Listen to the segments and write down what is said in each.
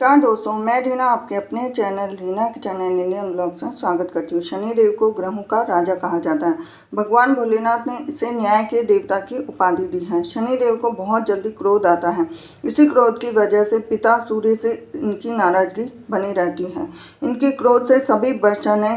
नमस्कार दोस्तों, मैं रीना आपके अपने चैनल रीना के चैनल इंडियन ब्लॉग्स में स्वागत करती हूँ। शनिदेव को ग्रहों का राजा कहा जाता है। भगवान भोलेनाथ ने इसे न्याय के देवता की उपाधि दी है। शनिदेव को बहुत जल्दी क्रोध आता है। इसी क्रोध की वजह से पिता सूर्य से इनकी नाराजगी बनी रहती है। इनके क्रोध से सभी बचने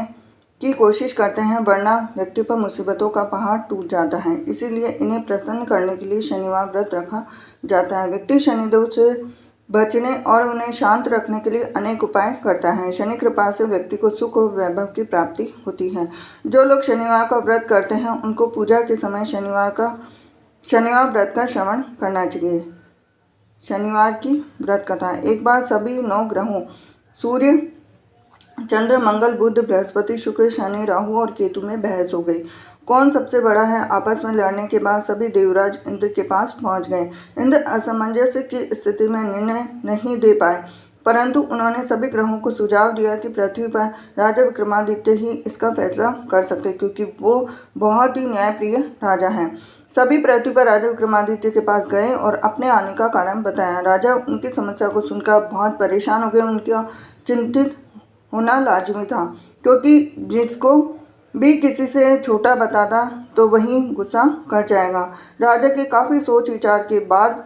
की कोशिश करते हैं, वरना व्यक्ति पर मुसीबतों का पहाड़ टूट जाता है। इसीलिए इन्हें प्रसन्न करने के लिए शनिवार व्रत रखा जाता है। व्यक्ति शनिदेव से बचने और उन्हें शांत रखने के लिए अनेक उपाय करता है। शनि कृपा से व्यक्ति को सुख और वैभव की प्राप्ति होती है। जो लोग शनिवार का व्रत करते हैं उनको पूजा के समय शनिवार व्रत का श्रवण करना चाहिए। शनिवार की व्रत कथा। एक बार सभी 9 ग्रहों सूर्य, चंद्र, मंगल, बुध, बृहस्पति, शुक्र, शनि, राहु और केतु में बहस हो गई। कौन सबसे बड़ा है। आपस में लड़ने के बाद सभी देवराज इंद्र के पास पहुंच गए। इंद्र असमंजस की स्थिति में निर्णय नहीं दे पाए, परंतु उन्होंने सभी ग्रहों को सुझाव दिया कि पृथ्वी पर राजा विक्रमादित्य ही इसका फैसला कर सकते, क्योंकि वो बहुत ही न्यायप्रिय राजा हैं। सभी पृथ्वी पर राजा विक्रमादित्य के पास गए और अपने आने का कारण बताया। राजा उनकी समस्या को सुनकर बहुत परेशान हो गए। उनका चिंतित होना लाजमी था, क्योंकि जिसको भी किसी से छोटा बताता तो वही गुस्सा कर जाएगा। राजा के काफ़ी सोच विचार के बाद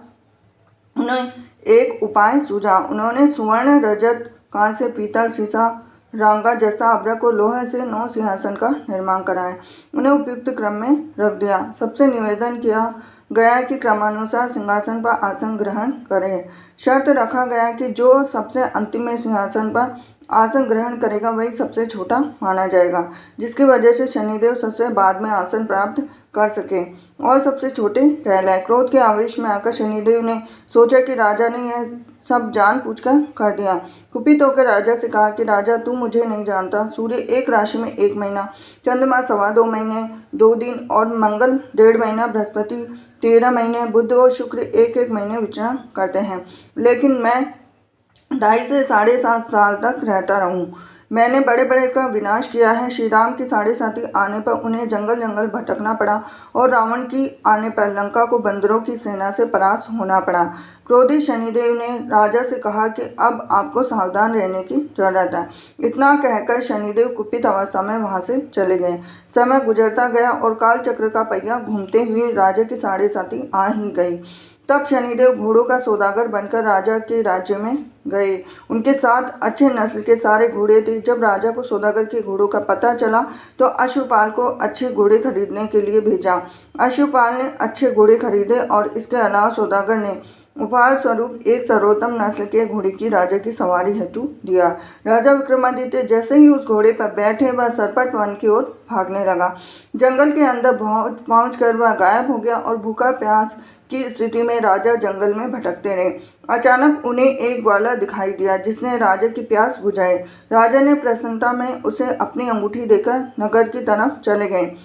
उन्हें एक उपाय सूझा। उन्होंने स्वर्ण, रजत, कांस्य, पीतल, सीसा, रांगा जैसा अभ्रक और लोहे से 9 सिंहासन का निर्माण कराया। उन्हें उपयुक्त क्रम में रख दिया। सबसे निवेदन किया गया कि क्रमानुसार सिंहासन पर आसन ग्रहण करें। शर्त रखा गया कि जो सबसे अंतिम में सिंहासन पर आसन ग्रहण करेगा वही सबसे छोटा माना जाएगा, जिसकी वजह से शनिदेव सबसे बाद में आसन प्राप्त कर सके और सबसे छोटे कहलाए। क्रोध के आवेश में आकर शनिदेव ने सोचा कि राजा ने यह सब जानबूझकर कर दिया। कुपित होकर राजा से कहा कि राजा, तू मुझे नहीं जानता। सूर्य एक राशि में 1 महीना, चंद्रमा 2.25 महीने 2 दिन और मंगल 1.5 महीना, बृहस्पति 13 महीने, बुध और शुक्र 1-1 महीने विचरण करते हैं, लेकिन मैं 2.5 से 7.5 साल तक रहता रहूं। मैंने बड़े बड़े का विनाश किया है। श्री राम की 7.5 आने पर उन्हें जंगल जंगल भटकना पड़ा और रावण की आने पर लंका को बंदरों की सेना से परास्त होना पड़ा। क्रोधित शनिदेव ने राजा से कहा कि अब आपको सावधान रहने की जरूरत है। इतना कहकर शनिदेव कुपित अवस्था में वहां से चले गए। समय गुजरता गया और काल चक्र का पहिया घूमते हुए राजा की 7.5 आ ही गई। तब शनिदेव घोड़ों का सौदागर बनकर राजा के राज्य में गए। उनके साथ अच्छे नस्ल के सारे घोड़े थे। जब राजा को सौदागर के घोड़ों का पता चला तो अश्वपाल को अच्छे घोड़े खरीदने के लिए भेजा। अश्वपाल ने अच्छे घोड़े खरीदे और इसके अलावा सौदागर ने उपहार स्वरूप एक सर्वोत्तम नस्ल के घोड़े की राजा की सवारी हेतु दिया। राजा विक्रमादित्य जैसे ही उस घोड़े पर बैठे वह सरपट वन की ओर भागने लगा। जंगल के अंदर पहुंचकर वह गायब हो गया और भूखा प्यास की स्थिति में राजा जंगल में भटकते रहे। अचानक उन्हें एक ग्वाला दिखाई दिया जिसने राजा की प्यास बुझाई। राजा ने प्रसन्नता में उसे अपनी अंगूठी देकर नगर की तरफ चले गए।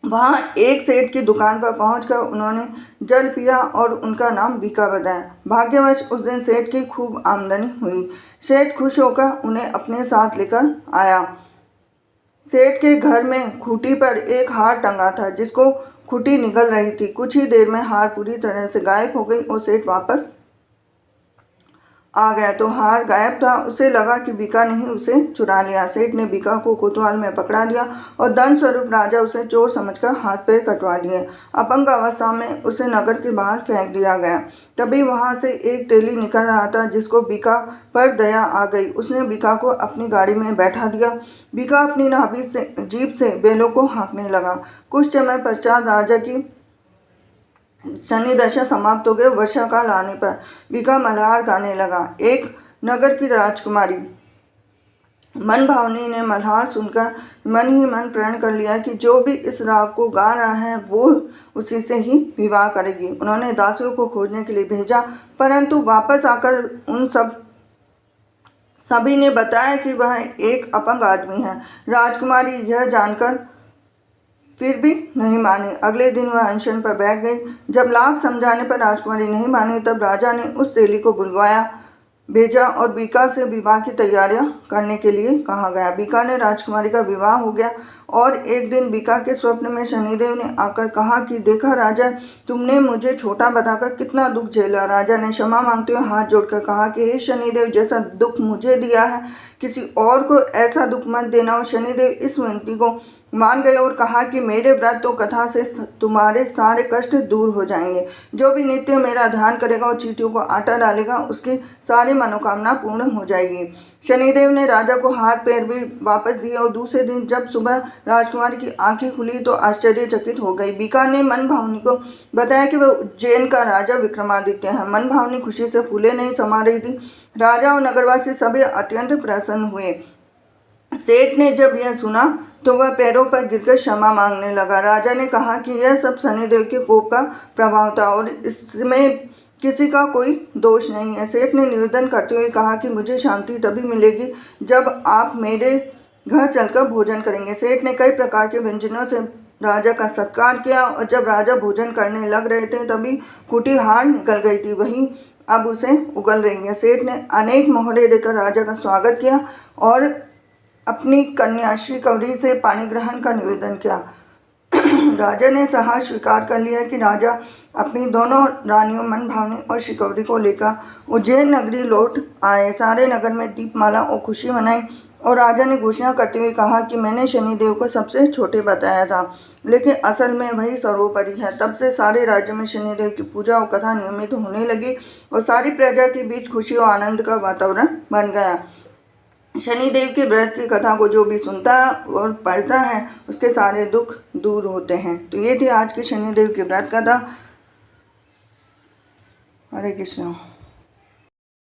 वहाँ एक सेठ की दुकान पर पहुंचकर उन्होंने जल पिया और उनका नाम बीका बताया। भाग्यवश उस दिन सेठ की खूब आमदनी हुई। सेठ खुश होकर उन्हें अपने साथ लेकर आया। सेठ के घर में खूंटी पर एक हार टंगा था, जिसको खूंटी निगल रही थी। कुछ ही देर में हार पूरी तरह से गायब हो गई और सेठ वापस आ गया तो हार गायब था। उसे लगा कि बीका ने ही उसे चुरा लिया। सेठ ने बीका को कोतवाल में पकड़ा दिया और दंड स्वरूप राजा उसे चोर समझकर हाथ पैर कटवा दिए। अपंग अवस्था में उसे नगर के बाहर फेंक दिया गया। तभी वहां से एक तेली निकल रहा था, जिसको बीका पर दया आ गई। उसने बीका को अपनी गाड़ी में बैठा दिया। बीका अपनी नाभि से जीभ से बैलों को हाँकने लगा। कुछ समय पश्चात राजा की शनि दशा समाप्त हो गई। वर्षा काल आने पर बीका मल्हार गाने लगा। एक नगर की राजकुमारी मन भावनी ने मल्हार सुनकर मन ही मन प्रण कर लिया कि जो भी इस राग को गा रहा है वो उसी से ही विवाह करेगी। उन्होंने दासियों को खोजने के लिए भेजा, परंतु वापस आकर उन सभी ने बताया कि वह एक अपंग आदमी है। राजकुमारी यह जानकर फिर भी नहीं मानी। अगले दिन वह अनशन पर बैठ गई। जब लाख समझाने पर राजकुमारी नहीं मानी, तब राजा ने उस तेली को बुलवाया। भेजा और बीका से विवाह की तैयारियां करने के लिए कहा गया। बीका ने राजकुमारी का विवाह हो गया और एक दिन बीका के स्वप्न में शनिदेव ने आकर कहा कि देखा राजा, तुमने मुझे छोटा बताकर कितना दुख झेला। राजा ने क्षमा मांगते हुए हाथ जोड़कर कहा कि हे शनिदेव, जैसा दुख मुझे दिया है किसी और को ऐसा दुख मत देना। और शनिदेव इस विनती को मान गए और कहा कि मेरे व्रत और कथा से तुम्हारे सारे कष्ट दूर हो जाएंगे। जो भी नित्य मेरा ध्यान करेगा और चींटियों को आटा डालेगा उसकी सारी मनोकामना पूर्ण हो जाएगी। शनिदेव ने राजा को हाथ पैर भी वापस दिए और दूसरे दिन जब सुबह राजकुमारी की आंखें खुली तो आश्चर्यचकित हो गई। बीका ने मन भावनी को बताया कि वह उज्जैन का राजा विक्रमादित्य है। मन भावनी खुशी से फूले नहीं समा रही थी। राजा और नगरवासी सभी अत्यंत प्रसन्न हुए। सेठ ने जब यह सुना तो वह पैरों पर गिरकर क्षमा मांगने लगा। राजा ने कहा कि यह सब शनिदेव के कोप का प्रभाव था और इसमें किसी का कोई दोष नहीं है। सेठ ने निवेदन करते हुए कहा कि मुझे शांति तभी मिलेगी जब आप मेरे घर चलकर भोजन करेंगे। सेठ ने कई प्रकार के व्यंजनों से राजा का सत्कार किया और जब राजा भोजन करने लग रहे थे तभी कुटी हार निकल गई थी, वही अब उसे उगल रही है। सेठ ने अनेक मोहरे देकर राजा का स्वागत किया और अपनी कन्या शिकवरी से पानी ग्रहण का निवेदन किया। राजा ने सहर्ष स्वीकार कर लिया कि राजा अपनी दोनों रानियों मन भावनी और शिकवरी को लेकर उज्जैन नगरी लौट आए। सारे नगर में दीपमाला और खुशी मनाई और राजा ने घोषणा करते हुए कहा कि मैंने शनिदेव को सबसे छोटे बताया था, लेकिन असल में वही सर्वोपरि है। तब से सारे राज्य में शनिदेव की पूजा और कथा नियमित होने लगी और सारी प्रजा के बीच खुशी और आनंद का वातावरण बन गया। शनिदेव के व्रत की कथा को जो भी सुनता और पढ़ता है उसके सारे दुख दूर होते हैं। तो ये थी आज की शनिदेव की व्रत कथा। हरे कृष्ण।